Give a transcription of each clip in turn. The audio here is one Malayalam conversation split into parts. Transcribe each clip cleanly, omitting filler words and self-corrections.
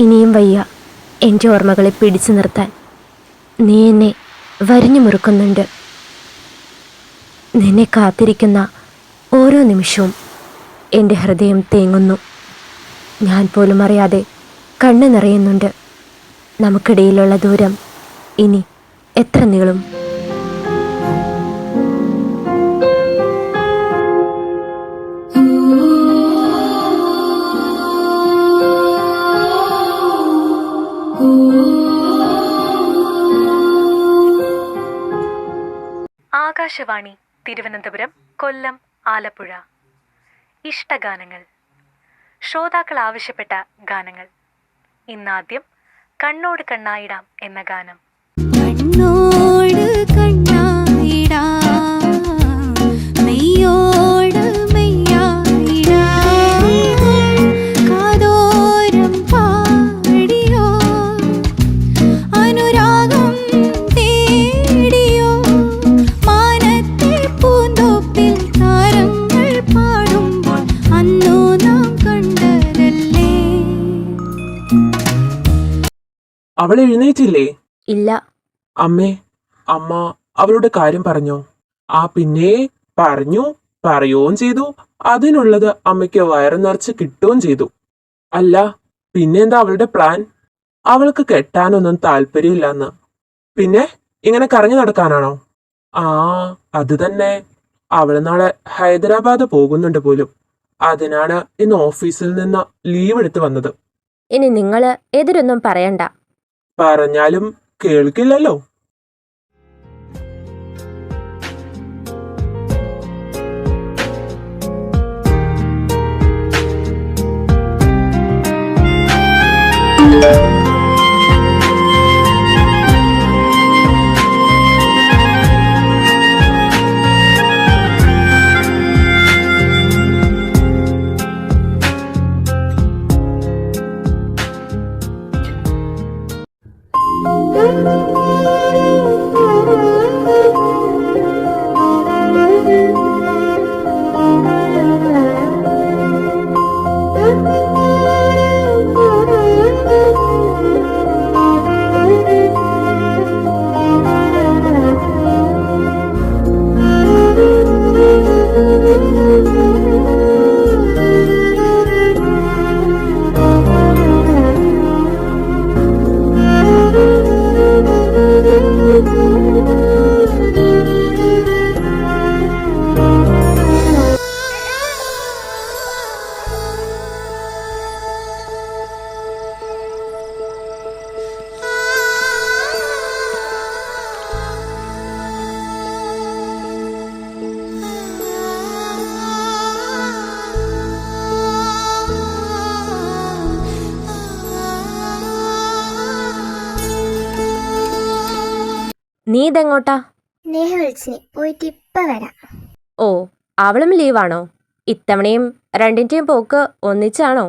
ഇനിയും വയ്യ എൻ്റെ ഓർമ്മകളെ പിടിച്ചു നിർത്താൻ. നീ എന്നെ വരിഞ്ഞു മുറുക്കുന്നുണ്ട്. നിന്നെ കാത്തിരിക്കുന്ന ഓരോ നിമിഷവും എൻ്റെ ഹൃദയം തേങ്ങുന്നു. ഞാൻ പോലും അറിയാതെ കണ്ണ് നിറയുന്നുണ്ട്. നമുക്കിടയിലുള്ള ദൂരം ഇനി എത്ര നീളും? ആകാശവാണി തിരുവനന്തപുരം, കൊല്ലം, ആലപ്പുഴ. ഇഷ്ടഗാനങ്ങൾ. ശ്രോതാക്കൾ ആവശ്യപ്പെട്ട ഗാനങ്ങൾ. ഇന്നാദ്യം കണ്ണോട് കണ്ണായിടാം എന്ന ഗാനം. കണ്ണോട് കണ്ണായിടാം, മെയ്യോട് മെയ്യായിടാം, കാതോരം പാടിയോ അനുരാഗം തേടിയോ, മാനത്തെ പൂന്തോപ്പിൽ താരങ്ങൾ പാടുമ്പോൾ അന്നു നാം കണ്ടതല്ലേ. അവൾ എഴുന്നേറ്റില്ലേ? ഇല്ല. അമ്മേ, അമ്മ അവളുടെ കാര്യം പറഞ്ഞോ? പിന്നെ പറയുകയും ചെയ്തു. അതിനുള്ളത് അമ്മയ്ക്ക് വയറ് നിറച്ച് കിട്ടുകയും ചെയ്തു. അല്ല, പിന്നെന്താ അവളുടെ പ്ലാൻ? അവൾക്ക് കെട്ടാനൊന്നും താല്പര്യമില്ലെന്ന്. പിന്നെ ഇങ്ങനെ കറങ്ങി നടക്കാനാണോ? അത് തന്നെ. അവള് നാളെ ഹൈദരാബാദ് പോകുന്നുണ്ട് പോലും. അതിനാണ് ഇന്ന് ഓഫീസിൽ നിന്ന് ലീവ് എടുത്ത് വന്നത്. ഇനി നിങ്ങൾ എതിരൊന്നും പറയണ്ട. പറഞ്ഞാലും കേൾക്കില്ലല്ലോ. നീ ഇതെങ്ങോട്ടാ? നേഹ വിളിച്ചിനി, പോയിട്ട് ഇപ്പ വരാം. ഓ, അവളും ലീവാണോ? ഇത്തവണയും രണ്ടിൻ്റെയും പോക്ക് ഒന്നിച്ചാണോ?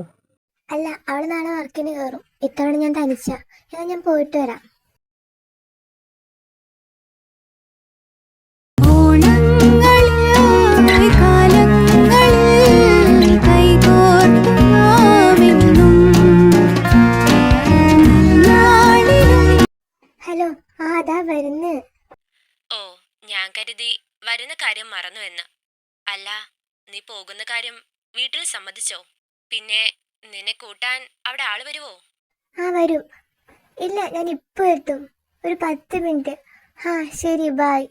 അല്ല, അവള് നാളെ വർക്കിന് കയറും. ഇത്തവണ ഞാൻ തനിച്ച. എന്നാൽ ഞാൻ പോയിട്ട് വരാം. ഹലോ, അതാ വരുന്ന്. ഓ, ഞാൻ കരുതി വരുന്ന കാര്യം മറന്നു എന്ന്. അല്ല, നീ പോകുന്ന കാര്യം വീട്ടിൽ സമ്മതിച്ചോ? പിന്നെ നിന്നെ കൂട്ടാൻ അവിടെ ആള് വരുവോ? വരും. ഇല്ല, ഞാൻ ഇപ്പൊ എത്തും. ഒരു 10 മിനിറ്റ്. ശരി, ബൈ.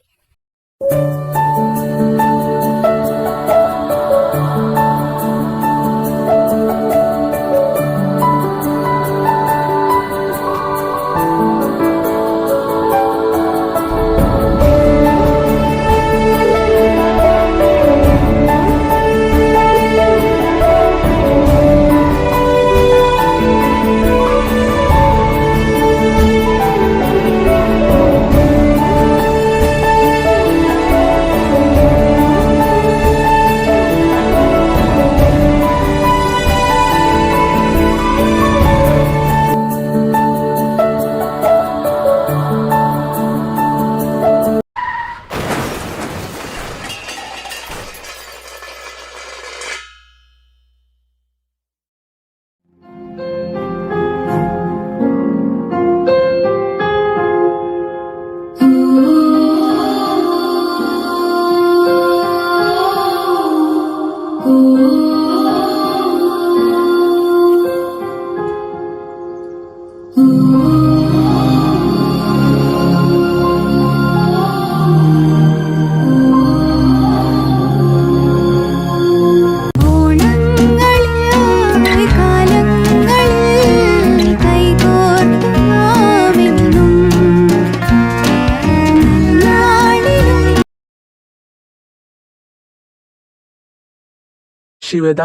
ശിവദ,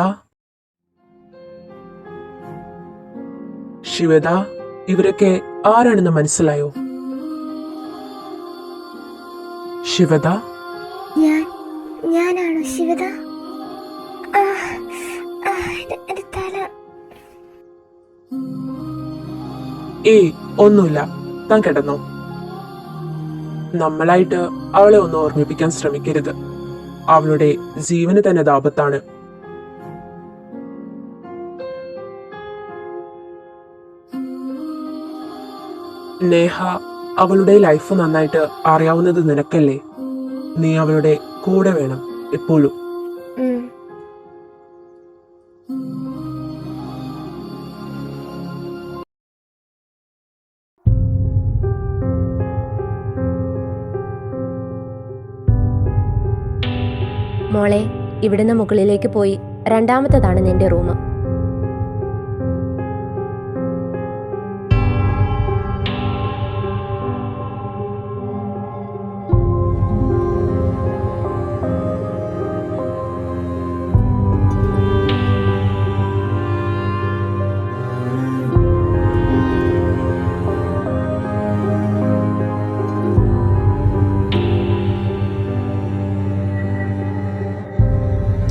ശിവദ, ഇവരൊക്കെ ആരാണെന്ന് മനസ്സിലായോ? ശിവദ, ഞാനാണോ ശിവദ? ആ, ആ, എന്റെ തല. ഏയ് ഒന്നുമില്ല, താൻ കിടന്നോ. നമ്മളായിട്ട് അവളെ ഒന്ന് ഓർമ്മിപ്പിക്കാൻ ശ്രമിക്കരുത്. അവളുടെ ജീവന് തന്നെ അത് ആപത്താണ്. നേഹ, അവളുടെ ലൈഫ് നന്നായിട്ട് അറിയാവുന്നത് നിനക്കല്ലേ? നീ അവളുടെ കൂടെ വേണം എപ്പോഴും. ഉം. മോളെ, ഇവിടുന്ന് മുകളിലേക്ക് പോയി രണ്ടാമത്തതാണ് നിന്റെ റൂം.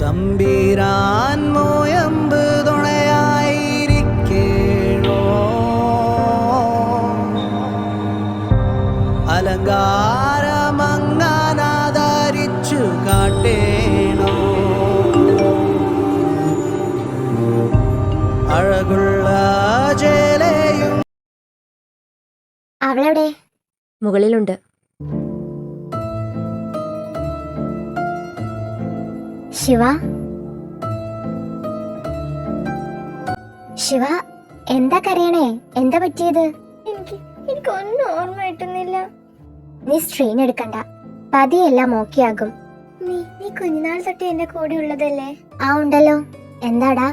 തമ്പീരാൻ മോയമ്പ് തുണയായിരിക്കേണോ, അലങ്കാരമങ്ങാനാദരിച്ചു കാട്ടേണോ, അഴകുള്ള ചേലയും. അവളെവിടെ? മുകളിലുണ്ട്. ശിവ, ശിവ, എന്താ കരയണേ? എന്താ പറ്റിയത്? എനിക്കൊന്നും ഓർമ്മ കിട്ടുന്നില്ല. നീ സ്ട്രെയിൻ എടുക്കണ്ട, പതിയെല്ലാം ഓക്കെ ആകും. നീ കുഞ്ഞുനാൾ തൊട്ട് എന്റെ കൂടെ ഉള്ളതല്ലേ? ആ ഉണ്ടല്ലോ. എന്താടാ?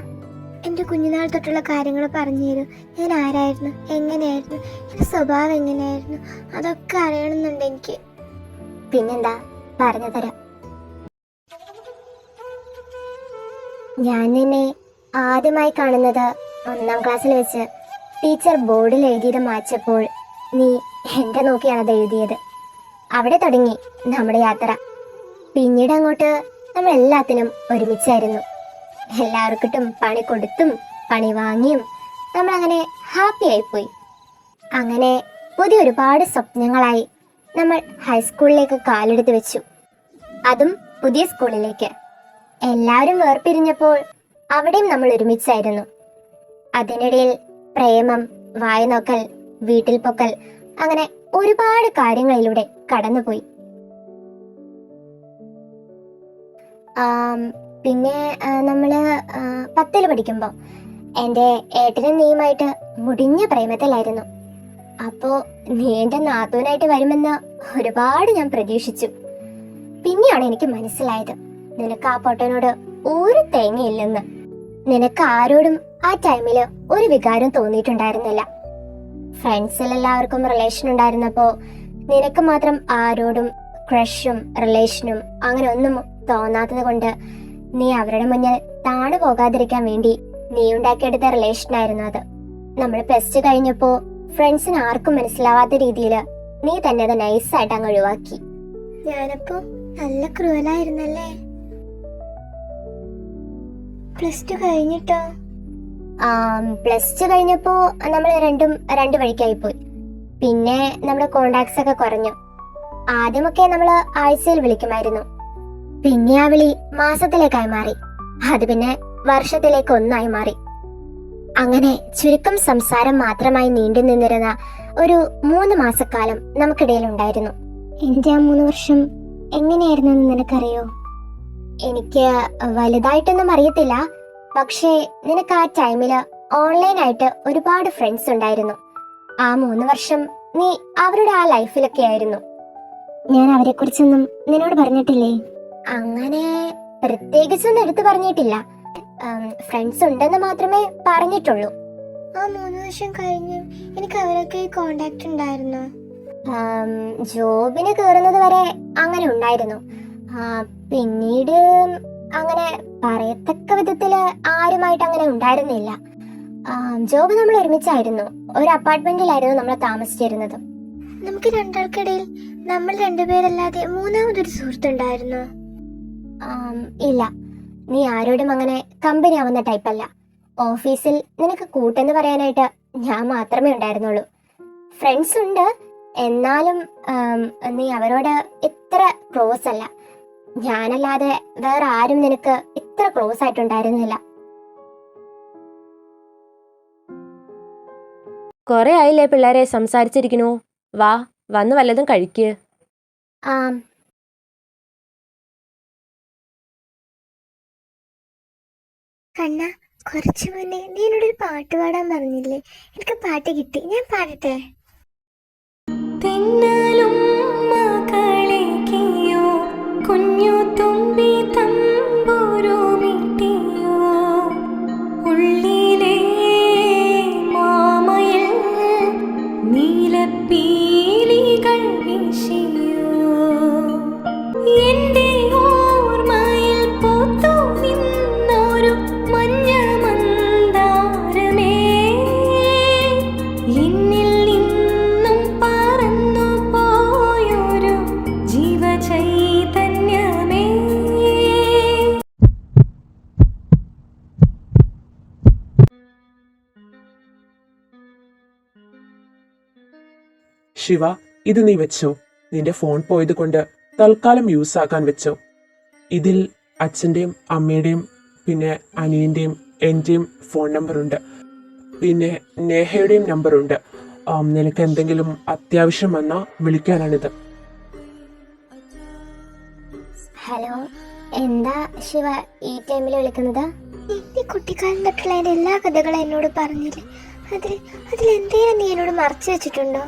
എന്റെ കുഞ്ഞുനാൾ തൊട്ടുള്ള കാര്യങ്ങൾ പറഞ്ഞു തരൂ. ഞാൻ ആരായിരുന്നു, എങ്ങനെയായിരുന്നു, എന്റെ സ്വഭാവം എങ്ങനെയായിരുന്നു, അതൊക്കെ അറിയണമെന്നുണ്ട് എനിക്ക്. പിന്നെന്താ, പറഞ്ഞു തരാം. ഞാൻ നിന്നെ ആദ്യമായി കാണുന്നത് 1ാം ക്ലാസ്സിൽ വെച്ച് ടീച്ചർ ബോർഡിൽ എഴുതിയത് മായ്ച്ചപ്പോൾ നീ എന്റെ നോക്കിയാണത് എഴുതിയത്. അവിടെ തുടങ്ങി നമ്മുടെ യാത്ര. പിന്നീട് അങ്ങോട്ട് നമ്മൾ എല്ലാത്തിനും ഒരുമിച്ചായിരുന്നു. എല്ലാവർക്കിട്ടും പണി കൊടുത്തും പണി വാങ്ങിയും നമ്മളങ്ങനെ ഹാപ്പി ആയിപ്പോയി. അങ്ങനെ പുതിയ ഒരുപാട് സ്വപ്നങ്ങളായി നമ്മൾ ഹൈസ്കൂളിലേക്ക് കാലെടുത്ത് വെച്ചു. അതും പുതിയ സ്കൂളിലേക്ക്. എല്ലാവരും വേർപിരിഞ്ഞപ്പോൾ അവിടെയും നമ്മൾ ഒരുമിച്ചായിരുന്നു. അതിനിടയിൽ പ്രേമം, വായനോക്കൽ, വീട്ടിൽ പൊക്കൽ, അങ്ങനെ ഒരുപാട് കാര്യങ്ങളിലൂടെ കടന്നുപോയി. പിന്നെ നമ്മള് 10ൽ പഠിക്കുമ്പോൾ എൻ്റെ ഏട്ടനും നീയുമായിട്ട് മുടിഞ്ഞ പ്രേമത്തിലായിരുന്നു. അപ്പോ നീ എൻ്റെ നാത്തൂനായിട്ട് വരുമെന്ന് ഒരുപാട് ഞാൻ പ്രതീക്ഷിച്ചു. പിന്നെയാണ് എനിക്ക് മനസ്സിലായത് നിനക്ക് ആ പൊട്ടനോട് ഒരു തേങ്ങയില്ലെന്ന്. നിനക്ക് ആരോടും ആ ടൈമില് ഒരു വികാരം തോന്നിയിട്ടുണ്ടായിരുന്നില്ല. ഫ്രണ്ട്സിലെല്ലാവർക്കും റിലേഷൻ ഉണ്ടായിരുന്നപ്പോ നിനക്ക് മാത്രം ആരോടും ക്രഷും റിലേഷനും അങ്ങനെ ഒന്നും തോന്നാത്തത് കൊണ്ട് നീ അവരുടെ മുന്നിൽ താണു പോകാതിരിക്കാൻ വേണ്ടി നീ ഉണ്ടാക്കിയെടുത്ത റിലേഷനായിരുന്നു അത്. നമ്മൾ +2 കഴിഞ്ഞപ്പോ ഫ്രണ്ട്സിന് ആർക്കും മനസ്സിലാവാത്ത രീതിയിൽ നീ തന്നെ അത് നൈസായിട്ട് അങ്ങ് ഒഴിവാക്കി. ഞാനപ്പോ നല്ല ക്രൂവലായിരുന്നല്ലേ? +2 കഴിഞ്ഞിട്ടോ? +2 കഴിഞ്ഞപ്പോ നമ്മൾ രണ്ടും രണ്ട് വഴിക്കായി പോയി. പിന്നെ നമ്മുടെ കോണ്ടാക്ട്സ് ഒക്കെ കുറഞ്ഞു. ആദ്യമൊക്കെ നമ്മള് ആഴ്ചയിൽ വിളിക്കുമായിരുന്നു. പിന്നെ ആ വിളി മാസത്തിലേക്കായി മാറി. അത് പിന്നെ വർഷത്തിലേക്ക് ഒന്നായി മാറി. അങ്ങനെ ചുരുക്കം സംസാരം മാത്രമായി നീണ്ടു നിന്നിരുന്ന ഒരു 3 മാസക്കാലം നമുക്കിടയിൽ ഉണ്ടായിരുന്നു. എന്റെ ആ 3 വർഷം എങ്ങനെയായിരുന്നു എന്ന് നിനക്കറിയോ? എനിക്ക് വലുതായിട്ടൊന്നും അറിയത്തില്ല. പക്ഷേ നിനക്ക് ആ ടൈമില് ഓൺലൈനായിട്ട് ഒരുപാട് ഫ്രണ്ട്സ് ഉണ്ടായിരുന്നു. ആ 3 വർഷം നീ അവരുടെ ആ ലൈഫിലൊക്കെ ആയിരുന്നു. ഞാൻ അവരെ കുറിച്ചൊന്നും നിന്നോട് പറഞ്ഞിട്ടില്ലേ? അങ്ങനെ പ്രത്യേകിച്ചൊന്നും എടുത്തു പറഞ്ഞിട്ടില്ല. ഫ്രണ്ട്സ് ഉണ്ടെന്ന് മാത്രമേ പറഞ്ഞിട്ടുള്ളൂ. ആ 3 വർഷം കഴിഞ്ഞു എനിക്ക് അവരൊക്കെ കോണ്ടാക്ട് ഉണ്ടായിരുന്നു. ജോബിന് കയറുന്നത് വരെ അങ്ങനെ ഉണ്ടായിരുന്നു. പിന്നീട് അങ്ങനെ പറയത്തക്ക വിധത്തില് ആരുമായിട്ട് അങ്ങനെ ഉണ്ടായിരുന്നില്ല. ജോബ് നമ്മൾ ഒരുമിച്ചായിരുന്നു, ഒരു അപ്പാർട്ട്മെന്റിലായിരുന്നു നമ്മൾ താമസിച്ചിരുന്നത്. നമുക്ക് രണ്ടാൾക്കിടയിൽ നമ്മൾ രണ്ടുപേരല്ലാതെ മൂന്നാമതൊരു സുഹൃത്തുണ്ടായിരുന്നു? ഇല്ല, നീ ആരോടും അങ്ങനെ കമ്പനി ആവുന്ന ടൈപ്പല്ല. ഓഫീസിൽ നിനക്ക് കൂട്ടെന്ന് പറയാനായിട്ട് ഞാൻ മാത്രമേ ഉണ്ടായിരുന്നുള്ളൂ. ഫ്രണ്ട്സ് ഉണ്ട്, എന്നാലും നീ അവരോട് ഇത്ര ക്ലോസ് അല്ല. ഞാനല്ലാതെ വേറെ ആരും നിനക്ക് ഇത്ര ക്ലോസ് ആയിട്ടുണ്ടായിരുന്നില്ല. കുറെ ആയില്ലേ പിള്ളേരെ സംസാരിച്ചിരിക്കണു. വാ, വന്ന് വല്ലതും കഴിക്ക്. കണ്ണ, കുറച്ചു മുന്നേ നീ എന്നോടൊരു പാട്ട് പാടാൻ പറഞ്ഞില്ലേ? എനിക്ക് പാട്ട് കിട്ടി, ഞാൻ പാടട്ടെ? തെന്നലും മകളിക്കിയോ കുഞ്ഞു തുമ്പി തമ്പുരു മിട്ടിയോ ഉള്ളിലെ മാമയിൽ നീലപ്പീലികൾ വീശിയോ എന്റെ ഓർമ്മയിൽ പൂത്തു നിന്നൊരു മഞ്ഞ മന്ദാരമേ എന്നിൽ നിന്നും പറന്നു പോയൊരു ജീവചൈതന്യമേ. ശിവ, ഇത് നീ വെച്ചോ. നിന്റെ ഫോൺ പോയത് കൊണ്ട് തൽക്കാലം യൂസ് ആക്കാൻ വെച്ചോ. ഇതിൽ അച്ഛൻ്റെയും അമ്മയുടെയും പിന്നെ അനിയൻ്റെയും എൻ്റെയും ഫോൺ നമ്പറുണ്ട്, പിന്നെ നേഹയുടെയും നമ്പറുണ്ട്. നിനക്ക് എന്തെങ്കിലും അത്യാവശ്യം വന്നാൽ വിളിക്കാനാണിത്. ഹലോ, എന്താ ശിവ ഈ ടൈമിൽ വിളിക്കുന്നത്? നീ കുട്ടിക്കാലം തൊട്ടുള്ള എൻ്റെ എല്ലാ കഥകളും എന്നോട് പറഞ്ഞില്ലേ? അതിലെന്തേലും നീ എന്നോട് മറച്ചു വെച്ചിട്ടുണ്ടോ?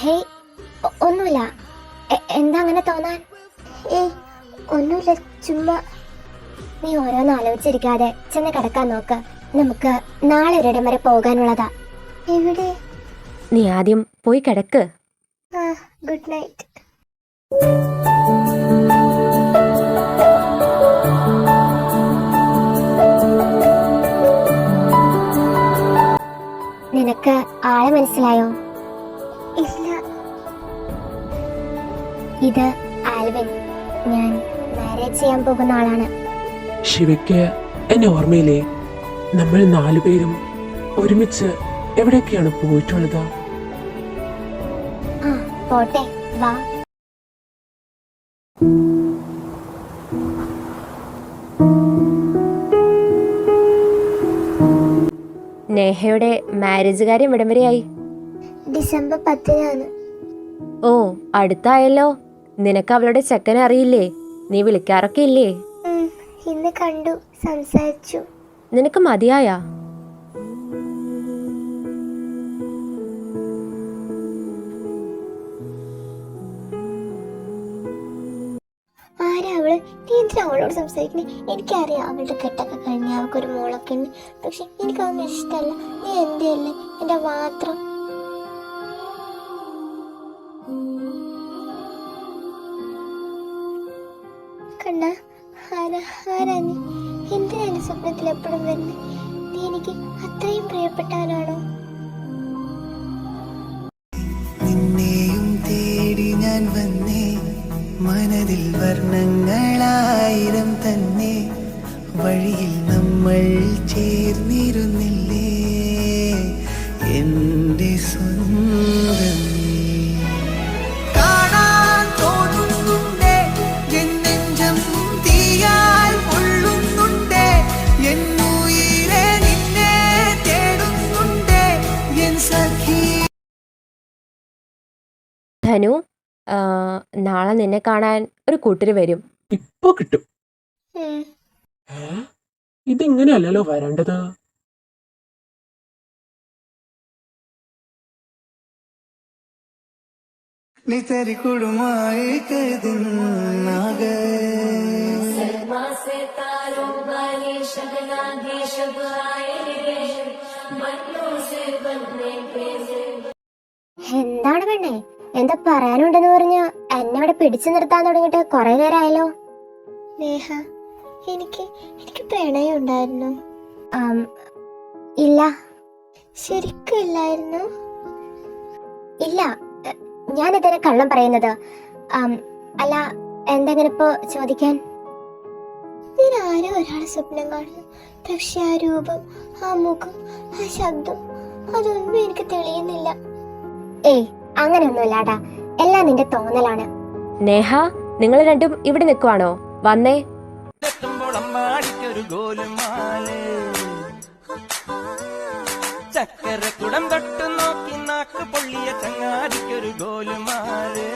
ഹേയ്, ഒന്നുമില്ല. എന്താ അങ്ങനെ തോന്നാൻ? ഏയ്, ഒന്നുമില്ല, ചുമ്മാ. നീ ഓരോന്ന് ആലോചിച്ചിരിക്കാതെ ചെന്ന് കിടക്കാൻ നോക്ക്. നമുക്ക് നാളെ ഒരിടം വരെ പോകാനുള്ളതാ. എവിടെ? നീ ആദ്യം പോയി കിടക്ക്. Good night. നിനക്ക് ആളെ മനസ്സിലായോ? ഇല്ല. ഇത് ആൽവിൻ, ഞാൻ മാരേജ് ചെയ്യാൻ പോകുന്ന ആളാണ്. ശിവയ്ക്ക് എന്നെ ഓർമ്മയില്ലേ? നമ്മൾ 4 പേരും ഒരുമിച്ച് എവിടെയൊക്കെയാണ് പോയിട്ടുള്ളത്? പോട്ടെ, വാ. നേഹയുടെ മാരേജ് കാര്യം ഇവിടം വരെയായി? ഡിസംബർ 10-നാണ്. ഓ, അടുത്തായല്ലോ. നിനക്ക് അവളുടെ ചെക്കനെ അറിയില്ലേ? നീ വിളിക്കാറൊക്കെ ഇല്ലേ? ഇന്ന് കണ്ടു, സംസാരിച്ചു. നിനക്ക് മതിയായാ? ആരാ അവള്? നീ എന്തിനാ അവളോട് സംസാരിക്കണേ? എനിക്കറിയാം അവളുടെ കെട്ടൊക്കെ കഴിഞ്ഞ അവൾക്കൊരു മോളൊക്കെ ഉണ്ട്. പക്ഷെ എനിക്കതൊന്നും ഇഷ്ടമല്ല. നീ എൻ്റെ അല്ലേ, എൻ്റെ മാത്രം. കണ്ണ, ആരാ നീ? എന്തിനാ എൻ്റെ സ്വപ്നത്തിൽ എപ്പോഴും വരുന്നേ? നീ എനിക്ക് അത്രയും പ്രിയപ്പെട്ടവനാണോ? നിന്നെയും തേടി ഞാൻ വന്നേ, മനതിൽ വർണ്ണങ്ങളായിരം തന്നെ, വഴിയിൽ നമ്മൾ ചേർന്നിരുന്നില്ലേ എൻ്റെ സ്വന്തം. കാണാൻ തോന്നുന്നുണ്ടേ എൻ നെഞ്ചം തീയാൽ പൊള്ളുന്നുണ്ടേ, എന്നുയിരെ നിന്നെ തേടുന്നുണ്ടേ എൻ സഖി. ധനു, നാളെ നിന്നെ കാണാൻ ഒരു കൂട്ടര് വരും. ഇപ്പൊ കിട്ടും. ഇതിങ്ങനെയല്ലല്ലോ വരേണ്ടത്. नितरी कुड़ुमाई के दिन आ गए, എന്താണ് പെണ്ണേ, എന്താ പറയാനുണ്ടെന്ന് പറഞ്ഞ് എന്നെ ഇവിടെ പിടിച്ചു നിർത്താൻ തുടങ്ങിയിട്ട് കുറെ നേരമായല്ലോ. നേഹ, എനിക്ക് പ്രണയം ഉണ്ടായിരുന്നു. ഇല്ല. ശരിക്കും ഇല്ലായിരുന്നു? ഇല്ല, ഞാനിതിനെ കള്ളം പറയുന്നത്. അല്ല, എന്തെങ്കിലും ഇപ്പോ ചോദിക്കാൻ? ഞാൻ ആരോ ഒരാളെ സ്വപ്നം കാണുന്നു. പക്ഷെ ആ രൂപം, ആ മുഖം, ആ ശബ്ദം, അതൊന്നും എനിക്ക് തെളിയുന്നില്ല. ഏയ്, അങ്ങനെയൊന്നുമില്ലാടാ, എല്ലാം നിന്റെ തോന്നലാണ്. നേഹ, നിങ്ങൾ രണ്ടും ഇവിടെ നിൽക്കുവാണോ? വന്നേ. ചക്കരക്കുടം തൊട്ടു നോക്കി നാക്ക് പൊള്ളിയ ചങ്ങാതിക്കൊരു ഗോലുമാല്.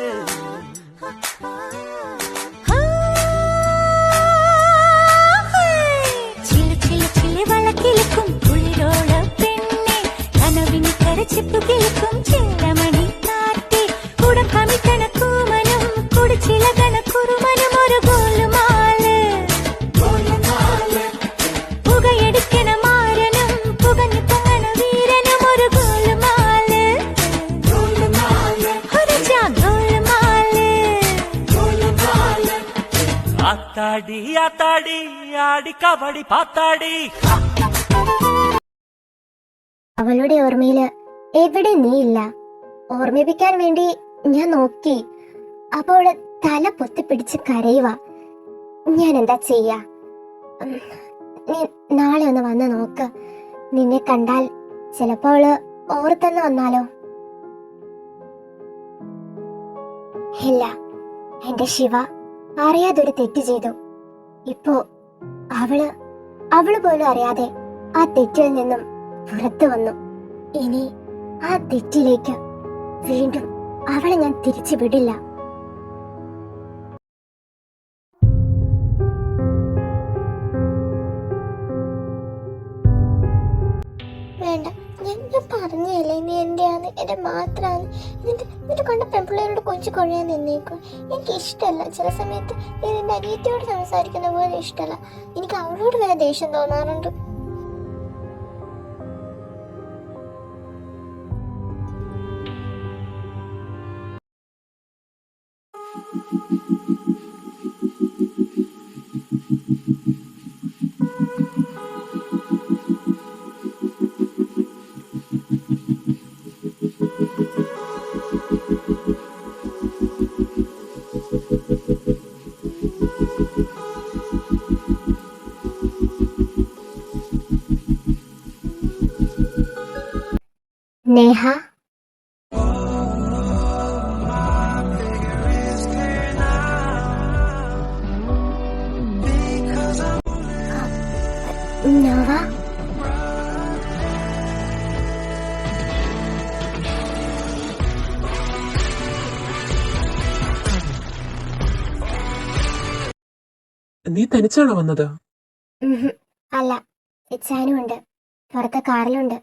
വളക്കിലുക്കും കുളിരോള പെണ്ണെ, കനവിന് കരച്ചിപ്പു കേൾക്കും ചെണ്ടമണി കാട്ടി, കുടം കമിട്ടണ കൂമനും കുടിച്ചിലകണ കുറുമനും ഒരു ഗോലുമാല്. പുകയെടുക്കണ മാരനും പുകഞ്ഞു പൊങ്ങണ വീരനും ഒരു ഗോലുമാല്. ഒരു ഗോലുമാല്. ആത്താടി ആത്താടി ആടി കബടി പാത്താടി. അവളുടെ ഓർമ്മയില് എവിടെ നീ ഇല്ല. ഓർമ്മിപ്പിക്കാൻ വേണ്ടി ഞാൻ നോക്കി. അപ്പോൾ തല പൊത്തിപ്പിടിച്ച് കരയുക. ഞാൻ എന്താ ചെയ്യാ? നീ നാളെ ഒന്ന് വന്ന് നോക്ക്. നിന്നെ കണ്ടാൽ ചിലപ്പോ അവള് ഓർത്തെന്ന് വന്നാലോ? ഇല്ല, എന്റെ ശിവ അറിയാതൊരു തെറ്റ് ചെയ്തു. ഇപ്പോ അവള് പോലും അറിയാതെ ആ തെറ്റിൽ നിന്നും പുറത്തു വന്നു. ഇനി ആ തെറ്റിലേക്ക് വീണ്ടും അവളെ ഞാൻ തിരിച്ചു വിടില്ല. വേണ്ട, ഞാൻ പറഞ്ഞില്ലേ നീ എന്റെയാണ്, എന്റെ മാത്രാണ്. എന്നിട്ട് കണ്ട പെൺപിള്ളേരോട് കൊഞ്ചു കൊഴയാൻ നിന്നേക്കും. എനിക്ക് ഇഷ്ടമല്ല. ചില സമയത്ത് നീ നിന്റെ അനിയത്തിയോട് സംസാരിക്കുന്ന പോലെ ഇഷ്ടമല്ല. എനിക്ക് അവളോട് വരെ ദേഷ്യം തോന്നാറുണ്ട്. നേഹ, നോവ, നീ തനിച്ചാണോ വന്നത്? അല്ല, ഇച്ചാനും ഉണ്ട്. പുറത്തെ കാറിലുണ്ട്.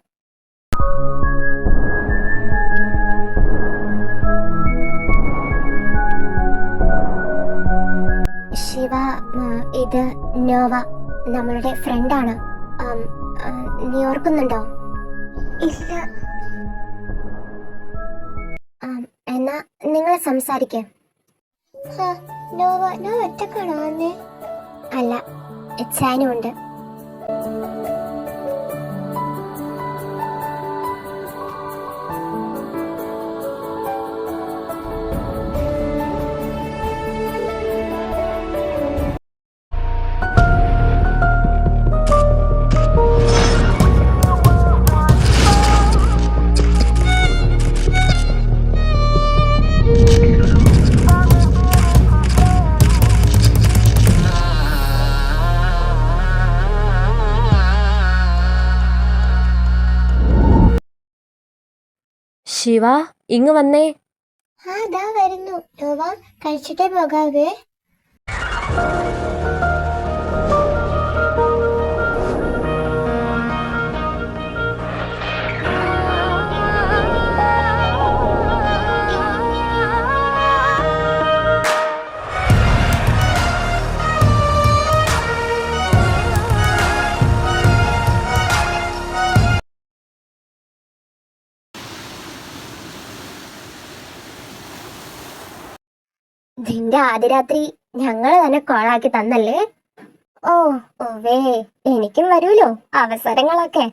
ശിവ, ഇത് നോവ, നമ്മളുടെ ഫ്രണ്ടാണ്. നീ ഓർക്കുന്നുണ്ടോ? ഇല്ല. എന്നാ നിങ്ങൾ സംസാരിക്കേ. നോവ ഒറ്റക്കാണോ വന്നേ? അല്ല, ചാനും ഉണ്ട്. ശിവ, ഇങ്ങ് വന്നേ. ദാ വരുന്നു. നോവ, കഴിച്ചിട്ടേ പോകാവേ. നിന്റെ ആദ്യ രാത്രി ഞങ്ങള് തന്നെ കോളാക്കി തന്നല്ലേ. ഓ ഓവേ, എനിക്കും വരൂലോ അവസരങ്ങളൊക്കെ.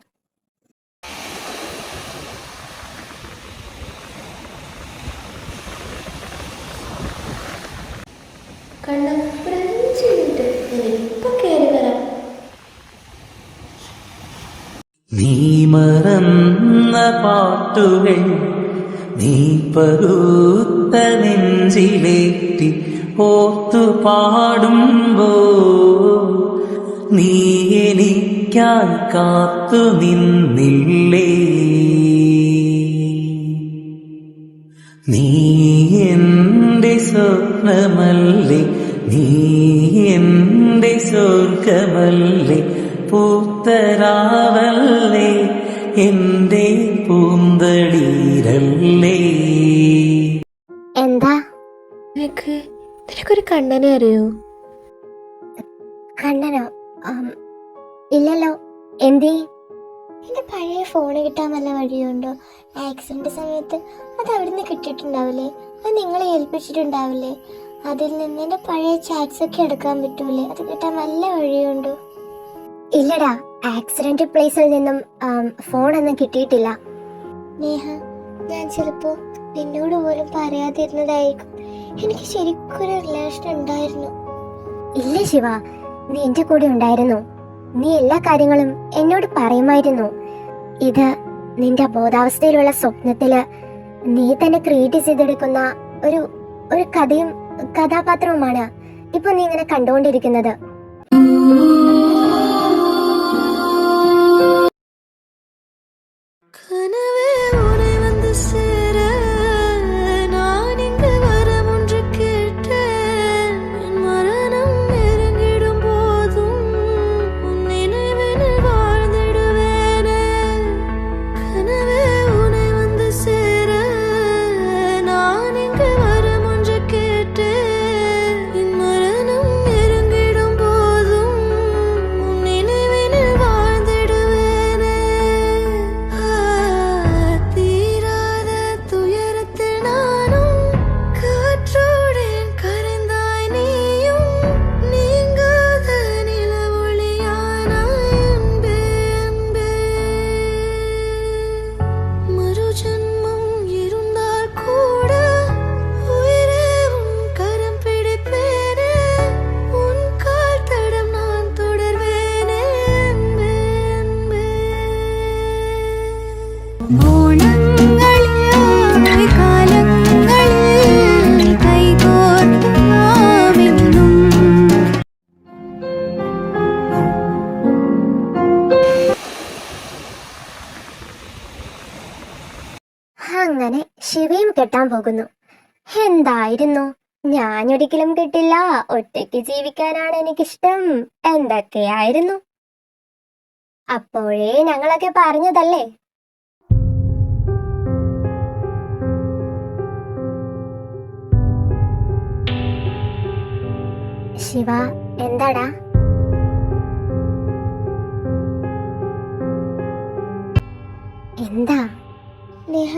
നീ മറന്ന പാട്ടുകൾ നീ പരുത്ത നെഞ്ചിലേറ്റി ഓർത്തു പാടുമ്പോ നീ എനിക്കായി കാത്തു നിന്നില്ലേ. നീ എന്റെ സ്വപ്നമല്ലേ, നീ എന്റെ സ്വർഗമല്ലേ, പൂത്തരാവല്ലേ, എന്റെ പൂന്തളീരല്ലേ. എന്താ നിനക്കൊരു കണ്ണനെ അറിയോ? കണ്ണനോ? ഇല്ലല്ലോ. എന്തേ? എന്റെ പഴയ ഫോണ് കിട്ടാൻ വല്ല വഴിയുണ്ടോ? ആക്സിഡന്റ് സമയത്ത് അത് അവിടുന്ന് കിട്ടിയിട്ടുണ്ടാവില്ലേ? അത് നിങ്ങളെ ഏൽപ്പിച്ചിട്ടുണ്ടാവില്ലേ? അതിൽ നിന്ന് എന്റെ പഴയ ചാറ്റ്സ് ഒക്കെ എടുക്കാൻ പറ്റൂലേ? അത് കിട്ടാൻ വല്ല വഴിയുണ്ടോ? ഇല്ലടാ, ആക്സിഡന്റ് പ്ലേസിൽ നിന്നും ഫോണൊന്നും കിട്ടിയിട്ടില്ല. നേഹ, ഞാൻ ചിലപ്പോ നിന്നോട് പോലും പറയാതിരുന്നതായിരിക്കും. എനിക്ക് ശരിക്കൊരു റിലേഷൻ ഉണ്ടായിരുന്നു. ഇല്ല ശിവ, നീ എന്റെ കൂടെ ഉണ്ടായിരുന്നു. നീ എല്ലാ കാര്യങ്ങളും എന്നോട് പറയുമായിരുന്നു. ഇത് നിന്റെ അബോധാവസ്ഥയിലുള്ള സ്വപ്നത്തില് നീ തന്നെ ക്രിയേറ്റ് ചെയ്തെടുക്കുന്ന ഒരു കഥയും കഥാപാത്രവുമാണ് ഇപ്പൊ നീ ഇങ്ങനെ കണ്ടുകൊണ്ടിരിക്കുന്നത്. അങ്ങനെ ശിവയും കെട്ടാൻ പോകുന്നു. എന്തായിരുന്നു, ഞാനൊരിക്കലും കെട്ടില്ല, ഒറ്റയ്ക്ക് ജീവിക്കാനാണ് എനിക്കിഷ്ടം, എന്തൊക്കെയായിരുന്നു അപ്പോഴേ ഞങ്ങളൊക്കെ പറഞ്ഞതല്ലേ. ശിവ, എന്താടാ? എന്താ? നേഹ,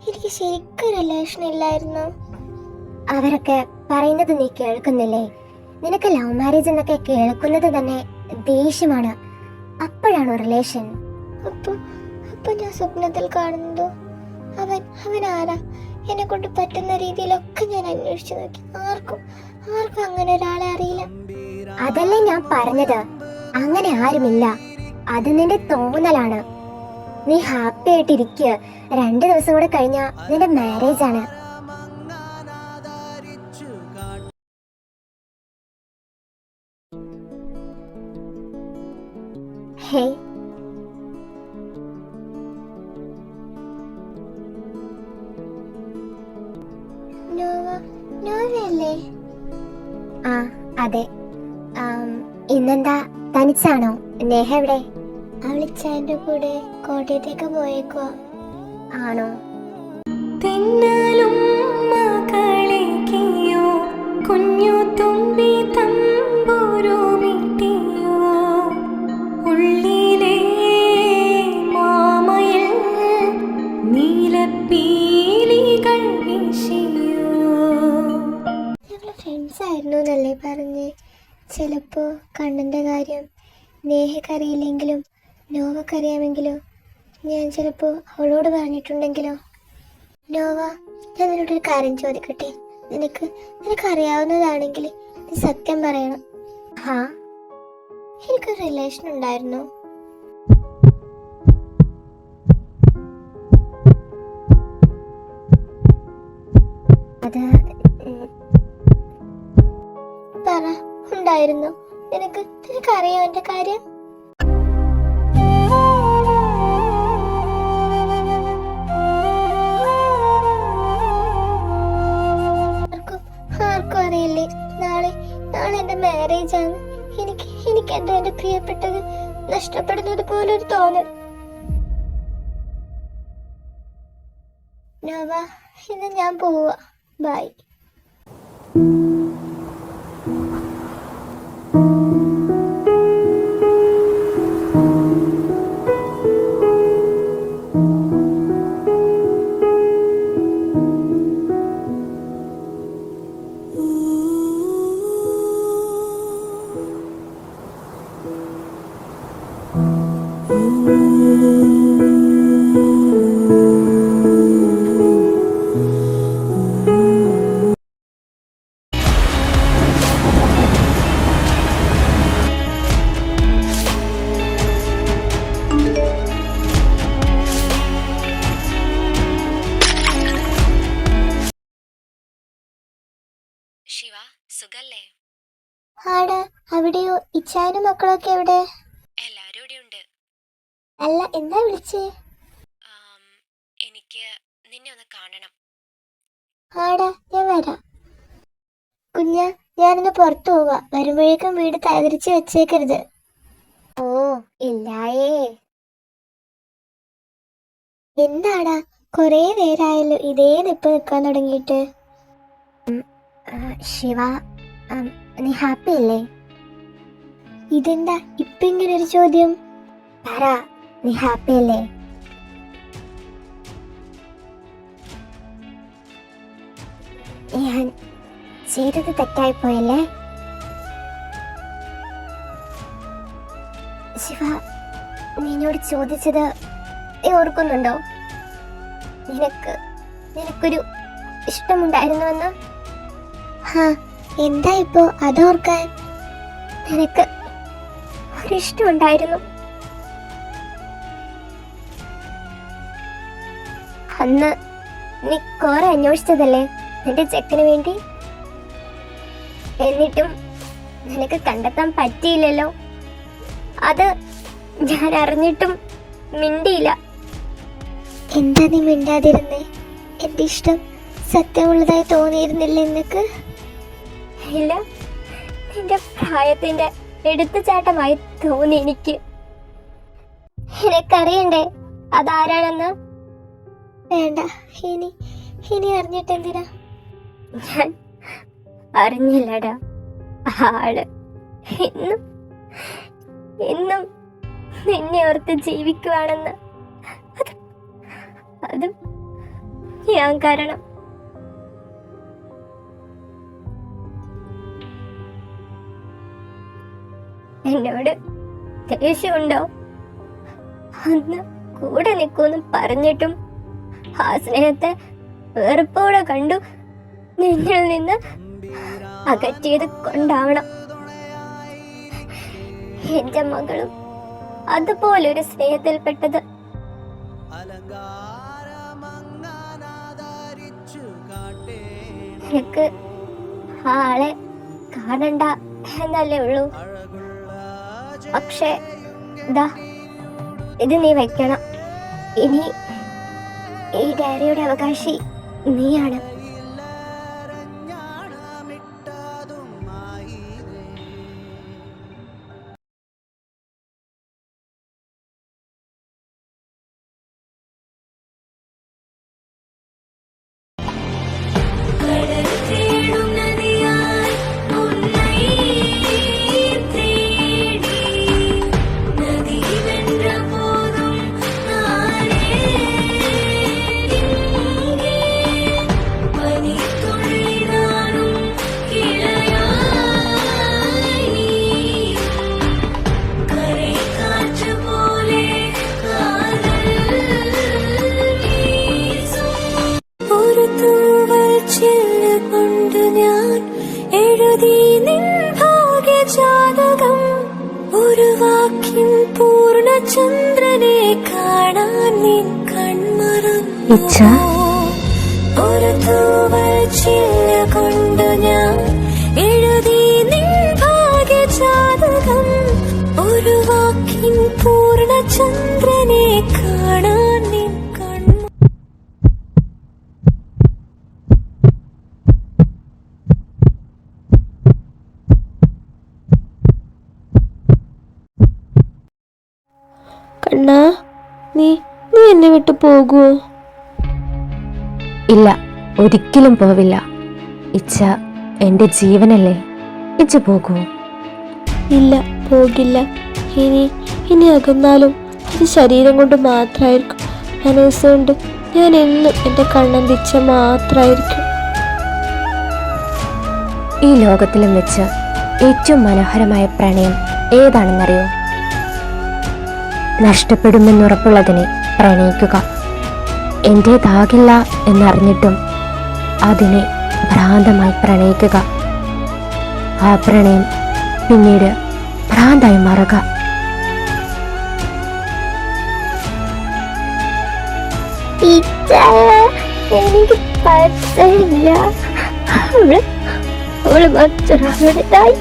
എനിക്ക് ശരിക്കും റിലേഷൻ ഇല്ലായിരുന്നു. അവരൊക്കെ പറയുന്നത് നീ കേൾക്കുന്നില്ലേ? നിനക്ക് ലവ് മാരേജ് എന്നൊക്കെ കേൾക്കുന്നത് തന്നെ ദേഷ്യമാണ്. അപ്പോഴാണോ റിലേഷൻ? അപ്പൊ ഞാൻ സ്വപ്നത്തിൽ കാണുന്നതോ? അവൻ ആരാ? എന്നെ കൊണ്ട് പറ്റുന്ന രീതിയിലൊക്കെ ഞാൻ അന്വേഷിച്ചു നോക്കി. ആർക്കും അങ്ങനെ ഒരാളെ അറിയില്ല. അതല്ലേ ഞാൻ പറഞ്ഞത്, അങ്ങനെ ആരുമില്ല. അത് നിന്റെ തോന്നലാണ്. നീ ഹാപ്പി ആയിട്ടിരിക്കുക. 2 ദിവസം കൂടെ കഴിഞ്ഞാ നിന്റെ മാരേജ് ആണ്. ഹേ, നോവല്ലേ? ആ അതെ. ഇന്നെന്താ തനിച്ചാണോ? നേഹ എവിടെ? അവളിച്ചാന്റെ കൂടെ കോട്ടയത്തേക്ക് പോയേക്കോ? ആണോ? തെന്നലും മകളിക്കിയോ കുഞ്ഞു തുമ്പി തമ്പുരു മിട്ടിയോ ഉള്ളിലെ മാമയിൽ നീലപ്പീലികൾ വീശിയോ. ട്വിൻസ് ആയിരുന്നു എന്നല്ലേ പറഞ്ഞ്. ചിലപ്പോൾ കണ്ണൻ്റെ കാര്യം നേഹക്കറിയില്ലെങ്കിലും നോവക്കറിയാമെങ്കിലോ, ഞാൻ ചിലപ്പോൾ അവളോട് പറഞ്ഞിട്ടുണ്ടെങ്കിലോ. നോവ, ഞാൻ നിന്നോടൊരു കാര്യം ചോദിക്കട്ടെ? നിനക്കറിയാവുന്നതാണെങ്കിൽ നീ സത്യം പറയണം. എനിക്കൊരു റിലേഷൻ ഉണ്ടായിരുന്നു. അത് പറ, ഉണ്ടായിരുന്നു. നിനക്കറിയാം എന്റെ കാര്യം? ആർക്കും അറിയില്ലേ? നാളെ എന്റെ മാരേജ് ആണ്. എനിക്ക് എന്റെ പ്രിയപ്പെട്ടത് നഷ്ടപ്പെടുന്നത് പോലെ ഒരു തോന്നൽ. നോവ, ഇന്ന് ഞാൻ പോവാ. ബൈ. ശിവ, സുഖല്ലേ? ആടാ, അവിടെയോ? ഇച്ചായനും മക്കളൊക്കെ എവിടെ? എല്ലാരും ഇവിടെ ഉണ്ട്. അല്ല, എന്താ വിളിച്ചേ? എനിക്ക് നിന്നെ ഒന്ന് കാണണം. ആടാ, ഞാൻ വരാം. കുഞ്ഞ, ഞാനൊന്ന് പുറത്തു പോവാ. വരുമ്പോഴേക്കും വീട് തകർച്ച് വെച്ചേക്കരുത്. ഓ ഇല്ലായേ. എന്താടാ, കൊറേ നേരായല്ലോ ഇതേ നിൽക്കാൻ തുടങ്ങിയിട്ട്. ശിവ, നീ ഹാപ്പി അല്ലേ? ഇതെന്താ ഇപ്പൊ ഇങ്ങനൊരു ചോദ്യം? പറ, നീ ഹാപ്പി അല്ലേ? ഞാൻ ചെയ്തത് തെറ്റായിപ്പോയല്ലേ? ശിവ, നിന്നോട് ചോദിച്ചത് നീ ഓർക്കുന്നുണ്ടോ? നിനക്കൊരു ഇഷ്ടമുണ്ടായിരുന്നുവെന്ന്. എന്താ ഇപ്പോ അതോർക്കാൻ? നിനക്ക് ഒരിഷ്ടമുണ്ടായിരുന്നു. അന്ന് നീ കുറെ അന്വേഷിച്ചതല്ലേ നിന്റെ ചെക്കന് വേണ്ടി? എന്നിട്ടും നിനക്ക് കണ്ടെത്താൻ പറ്റിയില്ലല്ലോ. അത് ഞാൻ അറിഞ്ഞിട്ടും മിണ്ടിയില്ല. എന്താ നീ മിണ്ടാതിരുന്നേ? എന്റെ ഇഷ്ടം സത്യമുള്ളതായി തോന്നിയിരുന്നില്ല നിനക്ക്? ഇല്ല, നിന്റെ പ്രായത്തിന്റെ എടുത്തുചാട്ടമായി തോന്നി എനിക്ക്. എനിക്കറിയണ്ടേ അതാരാണെന്ന്? വേണ്ട, ഇനി അറിഞ്ഞിട്ടെന്തിനാ? ഞാൻ അറിഞ്ഞില്ലടാ. ആള് എന്നും നിന്നെ ഓർത്ത് ജീവിക്കുവാണെന്ന്. അതും ഞാൻ കാരണം. എന്നോട് ദേഷ്യമുണ്ടോ? അന്ന് കൂടെ നിൽക്കുമെന്ന് പറഞ്ഞിട്ടും ആ സ്നേഹത്തെ വെറുപ്പോടെ കണ്ടു നിന്നിൽ നിന്ന് അകറ്റിയത് കൊണ്ടാവണം എന്റെ മകളും അതുപോലൊരു സ്നേഹത്തിൽപ്പെട്ടത്. എനിക്ക് ആളെ കാണണ്ട എന്നല്ലേ ഉള്ളൂ. പക്ഷേ ഇത് നീ വെക്കണം. ഇനി ഈ ഡയറിയുടെ അവകാശി നീയാണ്. ജാതകം ഒരു വാക്കിൻ പൂർണ്ണചന്ദ്രനെ കാണാൻ നിൻ കൺമറന്നു ഒരു തൂവൽ ചില്ല കൊണ്ടു ഞാൻ എഴുതി നിൻ ഭാഗ്യജാതകം ഒരു വാക്കിൻ പൂർണ്ണചന്ദ്രനെ കാണാൻ നിൻ കണ്ണാ, നീ നീ എന്നെ വിട്ടു പോകുമോ? ഇല്ല, ഒരിക്കലും പോവില്ല. ഇച്ഛ എൻ്റെ ജീവനല്ലേ, ഇച്ഛ പോകൂ. ഇല്ല, പോകില്ല. ഇനി അകന്നാലും അത് ശരീരം കൊണ്ട് മാത്രമായിരിക്കും. മനസ്സുകൊണ്ട് ഞാൻ എന്നും എൻ്റെ കണ്ണൻ തിച്ച മാത്രമായിരിക്കും. ഈ ലോകത്തിലും വെച്ച് ഏറ്റവും മനോഹരമായ പ്രണയം ഏതാണെന്നറിയോ? നഷ്ടപ്പെടുമെന്നുറപ്പുള്ളതിനെ പ്രണയിക്കുക. എൻ്റേതാകില്ല എന്നറിഞ്ഞിട്ടും അതിനെ ഭ്രാന്തമായി പ്രണയിക്കുക. ആ പ്രണയം പിന്നീട് ഭ്രാന്തായി മാറുക. എനിക്ക് പറ്റില്ല. അവള് മറ്റൊരാളുടേതായി.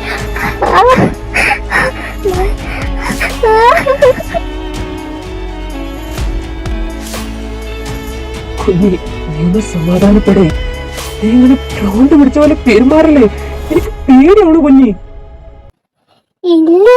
കുഞ്ഞി, നീ ഒന്ന് സമാധാനപ്പെടേ. നീ ഇങ്ങനെ ഭ്രാന്ത് പിടിച്ച പോലെ പെരുമാറല്ലേ. എനിക്ക് പേടിയാണ് കുഞ്ഞി. ഇല്ല